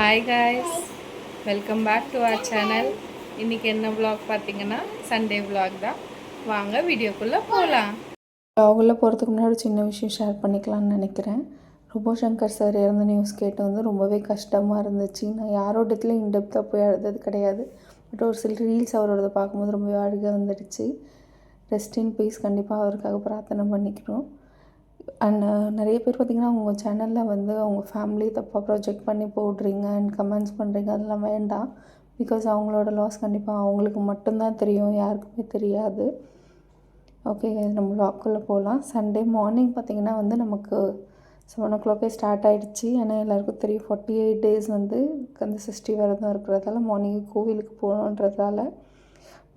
Hi guys, welcome back to our channel. இன்றைக்கி என்ன vlog பார்த்தீங்கன்னா சண்டே விலாக் தான். வாங்க வீடியோக்குள்ளே போகலாம். விலாகுள்ளே போகிறதுக்கு முன்னாடி சின்ன விஷயம் ஷேர் பண்ணிக்கலாம்னு நினைக்கிறேன். ரோபோ சங்கர் சார் இறந்த நியூஸ் கேட்டு வந்து ரொம்பவே கஷ்டமாக இருந்துச்சு. நான் யாரோடத்துலையும் இன்டெப்த்தாக போய் அழுதது கிடையாது. பட் ஒரு சில ரீல்ஸ் அவரோடதை பார்க்கும்போது ரொம்பவே அழுக வந்துடுச்சு. Rest in peace. கண்டிப்பாக அவருக்காக பிரார்த்தனை பண்ணிக்கிறோம். அண்ட் நிறைய பேர் பார்த்திங்கன்னா அவங்க சேனலில் வந்து அவங்க ஃபேமிலி தப்பாக ப்ரொஜெக்ட் பண்ணி போடுறீங்க அண்ட் கமெண்ட்ஸ் பண்ணுறீங்க. அதெல்லாம் வேண்டாம். பிகாஸ் அவங்களோட லாஸ் கண்டிப்பாக அவங்களுக்கு மட்டும்தான் தெரியும், யாருக்குமே தெரியாது. ஓகே, நம்ம விலாக்குள்ளே போகலாம். சண்டே மார்னிங் பார்த்திங்கன்னா வந்து நமக்கு 7 o'clock ஸ்டார்ட் ஆகிடுச்சு. ஏன்னா எல்லாேருக்கும் தெரியும் 48 days வந்து அந்த சஷ்டி விரதம் இருக்கிறதால மார்னிங்கே கோவிலுக்கு போகணுன்றதால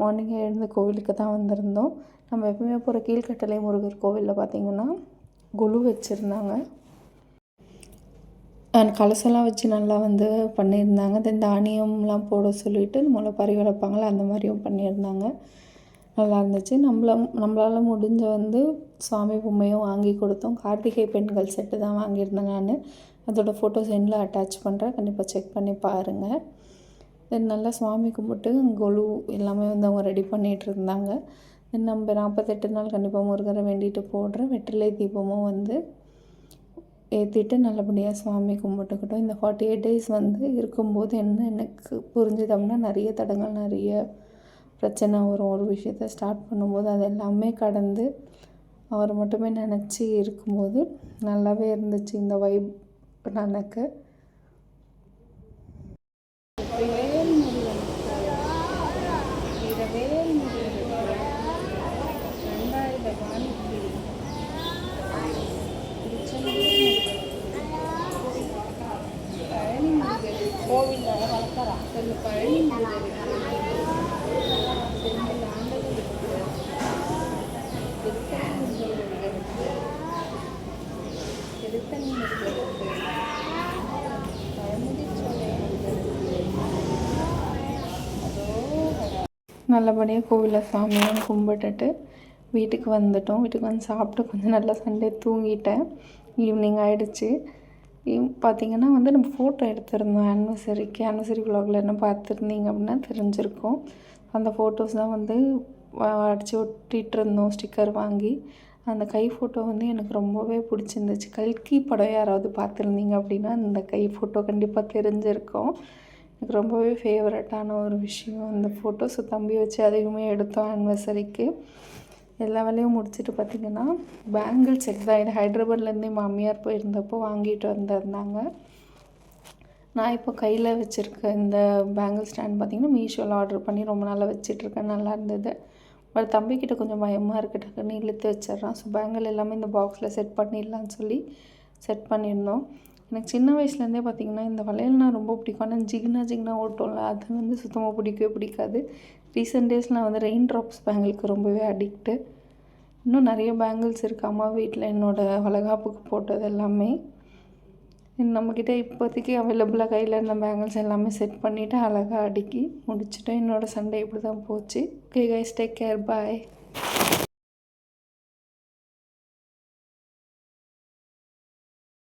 மார்னிங்கே எழுந்து கோவிலுக்கு தான் வந்திருந்தோம். நம்ம எப்பவுமே போகிற கீழ்கட்டளை முருகர் கோவிலில் பார்த்திங்கன்னா கொலு வச்சுருந்தாங்க அண்ட் கலசெல்லாம் வச்சு நல்லா வந்து பண்ணியிருந்தாங்க. தென் தானியம்லாம் போட சொல்லிவிட்டு முளைப்பாரி வளர்ப்பாங்களே அந்த மாதிரியும் பண்ணியிருந்தாங்க. நல்லா இருந்துச்சு. நம்மளால் முடிஞ்ச வந்து சுவாமி பொம்மையும் வாங்கி கொடுத்தோம். கார்த்திகை பெண்கள் செட்டு தான் வாங்கியிருந்தேன் நான். அதோடய ஃபோட்டோஸ் எண்டில் அட்டாச் பண்ணுறேன், கண்டிப்பாக செக் பண்ணி பாருங்கள். தென் நல்லா சுவாமி கும்பிட்டு கொலு எல்லாமே வந்து அவங்க ரெடி பண்ணிகிட்டு இருந்தாங்க. தென் நம்ம 48 நாள் கண்டிப்பாக முருகரை வேண்டிட்டு போடுற வெற்றிலை தீபமும் வந்து ஏற்றிட்டு நல்லபடியாக சுவாமி கும்பிட்டுக்கிட்டோம். இந்த 48 days வந்து இருக்கும்போது என்ன எனக்கு புரிஞ்சுது அப்படின்னா, நிறைய தடங்கள், நிறைய பிரச்சனை வரும். ஒரு விஷயத்த ஸ்டார்ட் பண்ணும்போது அது எல்லாமே கடந்து அவர் மட்டுமே நினச்சி இருக்கும்போது நல்லாவே இருந்துச்சு இந்த வைப் எனக்கு. கோவிலில் வளர்க்குறா பழனி நல்லபடியாக கோவிலில் சாமியும் கும்பிட்டுட்டு வீட்டுக்கு வந்துட்டோம். வீட்டுக்கு வந்து சாப்பிட்டு கொஞ்சம் நல்லா சண்டே தூங்கிட்டேன். ஈவினிங் ஆகிடுச்சு. பார்த்திங்கன்னா வந்து நம்ம ஃபோட்டோ எடுத்திருந்தோம் ஆனிவர்சரி விலாகில் என்ன பார்த்துருந்தீங்க அப்படின்னா தெரிஞ்சிருக்கோம். அந்த ஃபோட்டோஸ் தான் வந்து அடித்து ஒட்டிகிட்டு இருந்தோம் ஸ்டிக்கர் வாங்கி. அந்த கை ஃபோட்டோ வந்து எனக்கு ரொம்பவே பிடிச்சிருந்துச்சு. கல்கி படம் யாராவது பார்த்துருந்தீங்க அப்படின்னா அந்த கை ஃபோட்டோ கண்டிப்பாக தெரிஞ்சிருக்கோம். எனக்கு ரொம்பவே ஃபேவரட்டான ஒரு விஷயம் அந்த ஃபோட்டோஸை. தம்பி வச்சு அதிகமாக எடுத்தோம் ஆனிவர்சரிக்கு. எல்லா வேலையும் முடிச்சுட்டு பார்த்திங்கன்னா பேங்கிள் செட் தான். இது ஹைதராபாத்லேருந்தே மாமியார் போயிருந்தப்போ வாங்கிட்டு வந்திருந்தாங்க. நான் இப்போ கையில் வச்சுருக்க இந்த பேங்கிள் ஸ்டாண்ட் பார்த்திங்கன்னா மீஷோவில் ஆர்டர் பண்ணி ரொம்ப நாளாக வச்சிட்ருக்கேன். நல்லா இருந்தது. பட் தம்பிக்கிட்ட கொஞ்சம் பயமாக இருக்குது, டக்குன்னு இழுத்து வச்சிட்றான். ஸோ பேங்கிள் எல்லாமே இந்த பாக்ஸில் செட் பண்ணிடலான்னு சொல்லி செட் பண்ணியிருந்தோம். எனக்கு சின்ன வயசுலேருந்தே பார்த்திங்கன்னா இந்த வளையல்னா ரொம்ப பிடிக்கும். ஆனால் ஜிகினா ஓட்டோம்ல அது வந்து சுத்தமாக பிடிக்கவே பிடிக்காது. ரீசெண்ட் டேஸில் நான் வந்து ரெயின் ட்ராப்ஸ் பேங்கிளுக்கு ரொம்பவே அடிக்ட்டு. இன்னும் நிறைய பேங்கிள்ஸ் இருக்குது அம்மா வீட்டில் என்னோடய வளகாப்புக்கு போட்டது எல்லாமே. நம்மக்கிட்ட இப்போதைக்கு அவைலபிளாக கையில் இருந்த பேங்கிள்ஸ் எல்லாமே செட் பண்ணிவிட்டு அழகாக அடுக்கி முடிச்சுட்டேன். என்னோடய சண்டே இப்படி தான் போச்சு. ஓகே கைஸ், டேக் கேர், பாய்.